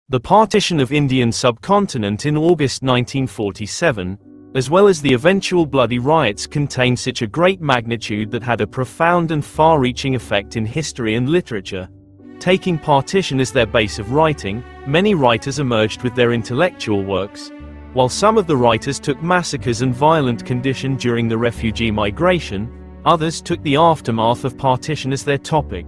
The partition of Indian subcontinent in August 1947, as well as the eventual bloody riots, contained such a great magnitude that had a profound and far-reaching effect in history and literature. Taking partition as their base of writing, many writers emerged with their intellectual works, while some of the writers took massacres and violent condition during the refugee migration, others took the aftermath of partition as their topic.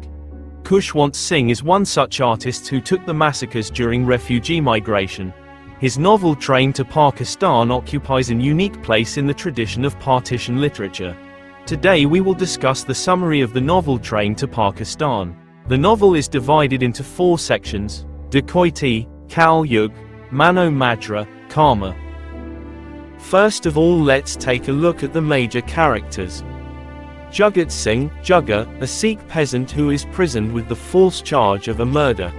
Khushwant Singh is one such artist who took the massacres during refugee migration. His novel Train to Pakistan occupies a unique place in the tradition of partition literature. Today we will discuss the summary of the novel Train to Pakistan. The novel is divided into 4 sections: Dacoity, Kal Yug, Mano Madra, Karma. First of all, let's take a look at the major characters. Jagat Singh, Jugger, a Sikh peasant who is prisoned with the false charge of a murder.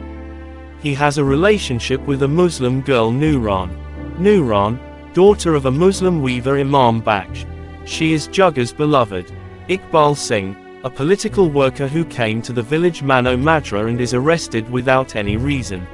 He has a relationship with a Muslim girl Nooran. Nooran, daughter of a Muslim weaver Imam Baksh. She is Jugger's beloved. Iqbal Singh, a political worker who came to the village Mano Madra and is arrested without any reason.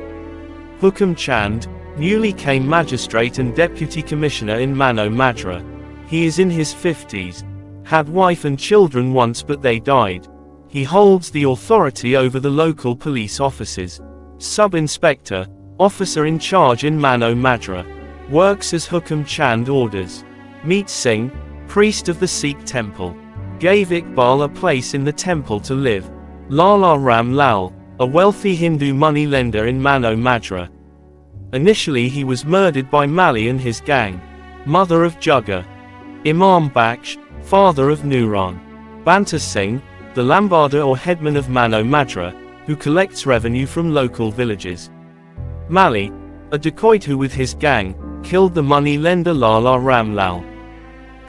Hukam Chand, newly came magistrate and deputy commissioner in Mano Madra. He is in his 50s. Had wife and children once but they died. He holds the authority over the local police offices. Sub-inspector, officer in charge in Mano Madra. Works as Hukam Chand orders. Meet Singh, priest of the Sikh temple. Gave Iqbal a place in the temple to live. Lala Ram Lal, a wealthy Hindu money lender in Mano Madra. Initially he was murdered by Mali and his gang. Mother of Jugger. Imam Baksh, father of Nooran. Banta Singh, the lambada or headman of Mano Madra, who collects revenue from local villages. Mali, a dacoit who with his gang, killed the money lender Lala Ram Lal.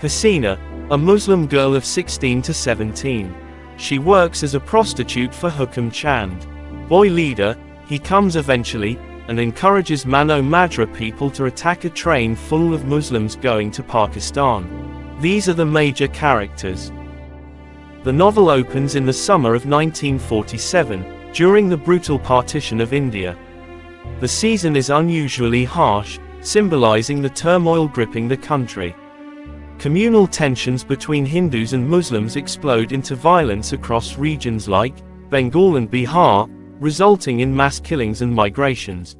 Hasina, a Muslim girl of 16 to 17. She works as a prostitute for Hukam Chand. Boy leader, he comes eventually, and encourages Mano Madra people to attack a train full of Muslims going to Pakistan. These are the major characters. The novel opens in the summer of 1947, during the brutal partition of India. The season is unusually harsh, symbolizing the turmoil gripping the country. Communal tensions between Hindus and Muslims explode into violence across regions like Bengal and Bihar, resulting in mass killings and migrations.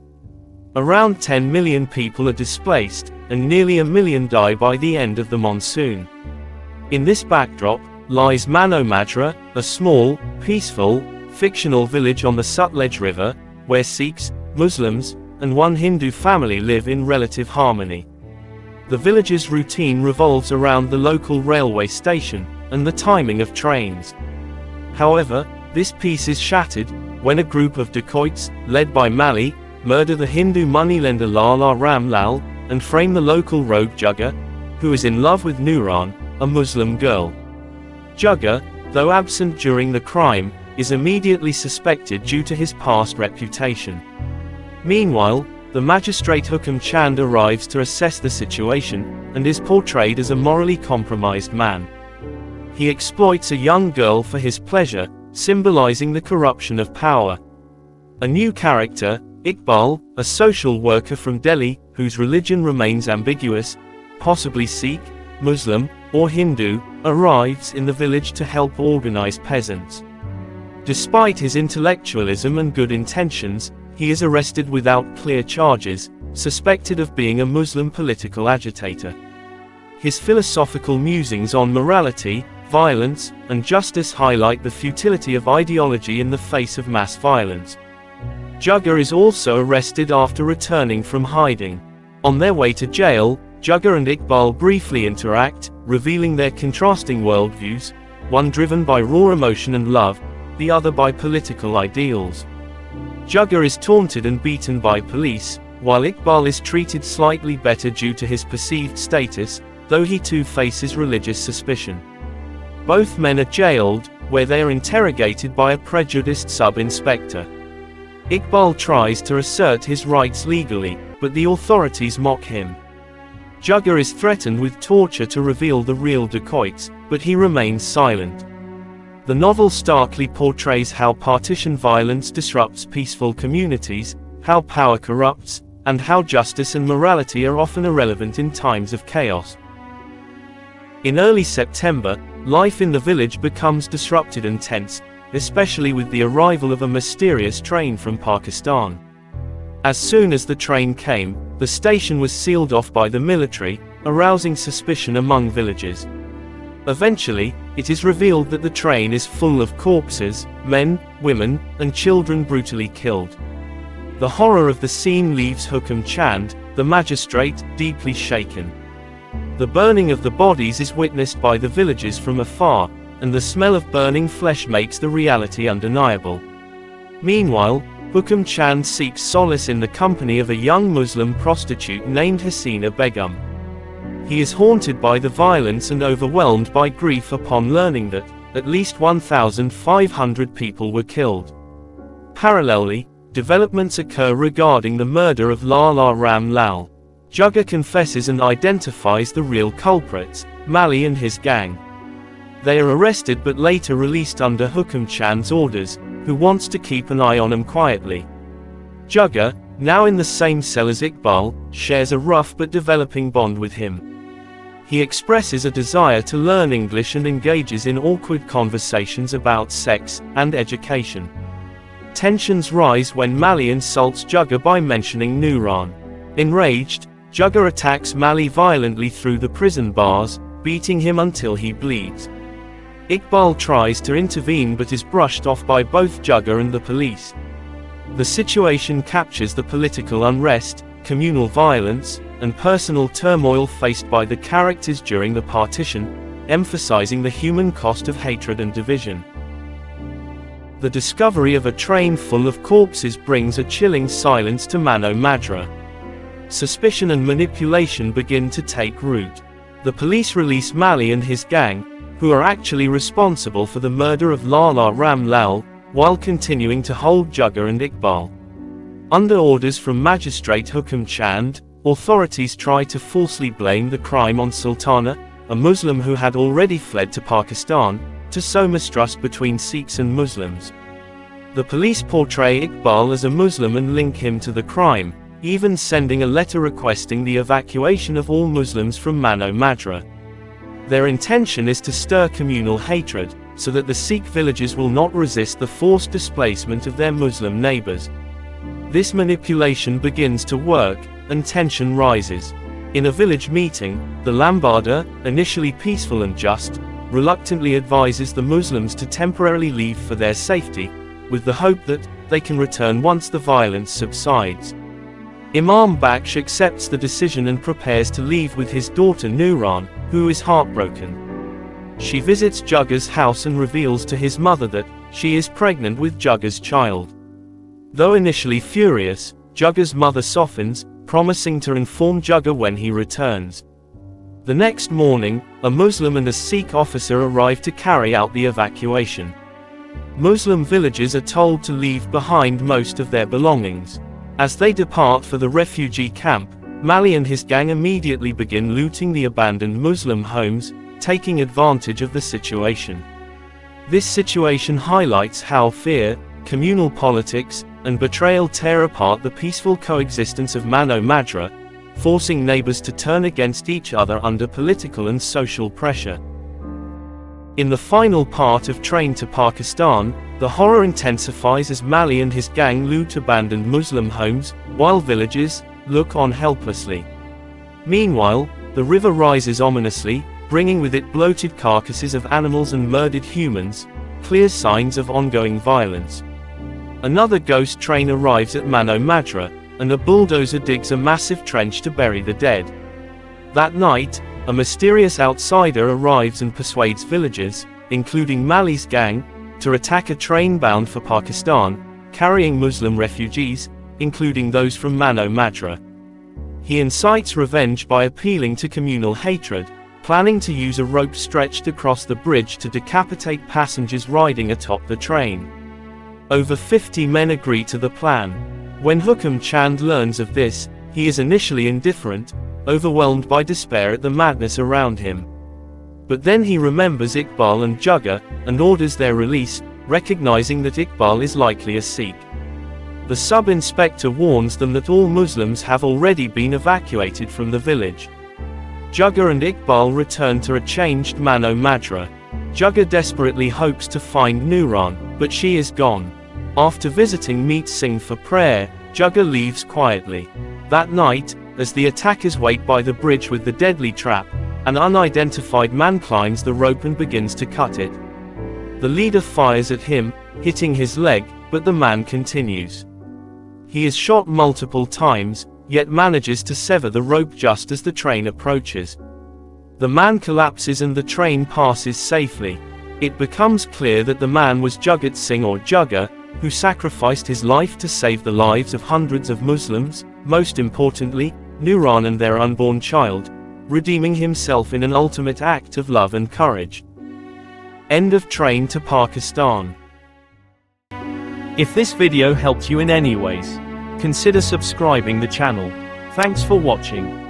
Around 10 million people are displaced, and nearly 1 million die by the end of the monsoon. In this backdrop lies Mano Madra, a small, peaceful, fictional village on the Sutlej River, where Sikhs, Muslims, and one Hindu family live in relative harmony. The village's routine revolves around the local railway station, and the timing of trains. However, this peace is shattered, when a group of dacoits, led by Mali, murder the Hindu moneylender Lala Ram Lal, and frame the local rogue Jugger, who is in love with Nooran, a Muslim girl. Jugger, though absent during the crime, is immediately suspected due to his past reputation. Meanwhile, the magistrate Hukam Chand arrives to assess the situation, and is portrayed as a morally compromised man. He exploits a young girl for his pleasure, symbolizing the corruption of power. A new character, Iqbal, a social worker from Delhi, whose religion remains ambiguous, possibly Sikh, Muslim, or Hindu, arrives in the village to help organize peasants. Despite his intellectualism and good intentions, he is arrested without clear charges, suspected of being a Muslim political agitator. His philosophical musings on morality, violence, and justice highlight the futility of ideology in the face of mass violence. Jugger is also arrested after returning from hiding. On their way to jail, Jugger and Iqbal briefly interact, revealing their contrasting worldviews, one driven by raw emotion and love, the other by political ideals. Jugger is taunted and beaten by police, while Iqbal is treated slightly better due to his perceived status, though he too faces religious suspicion. Both men are jailed, where they are interrogated by a prejudiced sub-inspector. Iqbal tries to assert his rights legally, but the authorities mock him. Jugger is threatened with torture to reveal the real dacoits, but he remains silent. The novel starkly portrays how partition violence disrupts peaceful communities, how power corrupts, and how justice and morality are often irrelevant in times of chaos. In early September, life in the village becomes disrupted and tense, especially with the arrival of a mysterious train from Pakistan. As soon as the train came, the station was sealed off by the military, arousing suspicion among villagers. Eventually, it is revealed that the train is full of corpses, men, women, and children brutally killed. The horror of the scene leaves Hukam Chand, the magistrate, deeply shaken. The burning of the bodies is witnessed by the villagers from afar, and the smell of burning flesh makes the reality undeniable. Meanwhile, Hukam Chand seeks solace in the company of a young Muslim prostitute named Hasina Begum. He is haunted by the violence and overwhelmed by grief upon learning that at least 1,500 people were killed. Parallelly, developments occur regarding the murder of Lala Ram Lal. Jugger confesses and identifies the real culprits, Mali and his gang. They are arrested but later released under Hukam Chand's orders, who wants to keep an eye on them quietly. Jugger, now in the same cell as Iqbal, shares a rough but developing bond with him. He expresses a desire to learn English and engages in awkward conversations about sex and education. Tensions rise when Mali insults Jugger by mentioning Nuran. Enraged, Jugger attacks Mali violently through the prison bars, beating him until he bleeds. Iqbal tries to intervene but is brushed off by both Jugger and the police. The situation captures the political unrest, communal violence, and personal turmoil faced by the characters during the partition, emphasizing the human cost of hatred and division. The discovery of a train full of corpses brings a chilling silence to Mano Madra. Suspicion and manipulation begin to take root. The police release Mali and his gang, who are actually responsible for the murder of Lala Ram Lal, while continuing to hold Jugger and Iqbal. Under orders from Magistrate Hukam Chand, authorities try to falsely blame the crime on Sultana, a Muslim who had already fled to Pakistan, to sow mistrust between Sikhs and Muslims. The police portray Iqbal as a Muslim and link him to the crime, even sending a letter requesting the evacuation of all Muslims from Mano Madra. Their intention is to stir communal hatred, so that the Sikh villagers will not resist the forced displacement of their Muslim neighbors. This manipulation begins to work, and tension rises. In a village meeting, the Lambada, initially peaceful and just, reluctantly advises the Muslims to temporarily leave for their safety, with the hope that they can return once the violence subsides. Imam Baksh accepts the decision and prepares to leave with his daughter Nuran, who is heartbroken. She visits Jugger's house and reveals to his mother that she is pregnant with Jugger's child. Though initially furious, Jugger's mother softens, promising to inform Jugger when he returns. The next morning, a Muslim and a Sikh officer arrive to carry out the evacuation. Muslim villagers are told to leave behind most of their belongings. As they depart for the refugee camp, Mali and his gang immediately begin looting the abandoned Muslim homes, taking advantage of the situation. This situation highlights how fear, communal politics, and betrayal tear apart the peaceful coexistence of Mano Madra, forcing neighbors to turn against each other under political and social pressure. In the final part of Train to Pakistan, the horror intensifies as Mali and his gang loot abandoned Muslim homes, while villagers look on helplessly. Meanwhile, the river rises ominously, bringing with it bloated carcasses of animals and murdered humans, clear signs of ongoing violence. Another ghost train arrives at Mano Madra, and a bulldozer digs a massive trench to bury the dead. That night, a mysterious outsider arrives and persuades villagers, including Mali's gang, to attack a train bound for Pakistan, carrying Muslim refugees, including those from Mano Madra. He incites revenge by appealing to communal hatred, planning to use a rope stretched across the bridge to decapitate passengers riding atop the train. Over 50 men agree to the plan. When Hukam Chand learns of this, he is initially indifferent, overwhelmed by despair at the madness around him. But then he remembers Iqbal and Jugger, and orders their release, recognizing that Iqbal is likely a Sikh. The sub-inspector warns them that all Muslims have already been evacuated from the village. Jugger and Iqbal return to a changed Mano Madra. Jugger desperately hopes to find Nuran, but she is gone. After visiting Meet Singh for prayer, Jugger leaves quietly. That night, as the attackers wait by the bridge with the deadly trap, an unidentified man climbs the rope and begins to cut it. The leader fires at him, hitting his leg, but the man continues. He is shot multiple times, yet manages to sever the rope just as the train approaches. The man collapses and the train passes safely. It becomes clear that the man was Jugat Singh or Jugger, who sacrificed his life to save the lives of hundreds of Muslims, most importantly, Nuran and their unborn child, redeeming himself in an ultimate act of love and courage. End of Train to Pakistan. If this video helped you in any ways, consider subscribing the channel. Thanks for watching.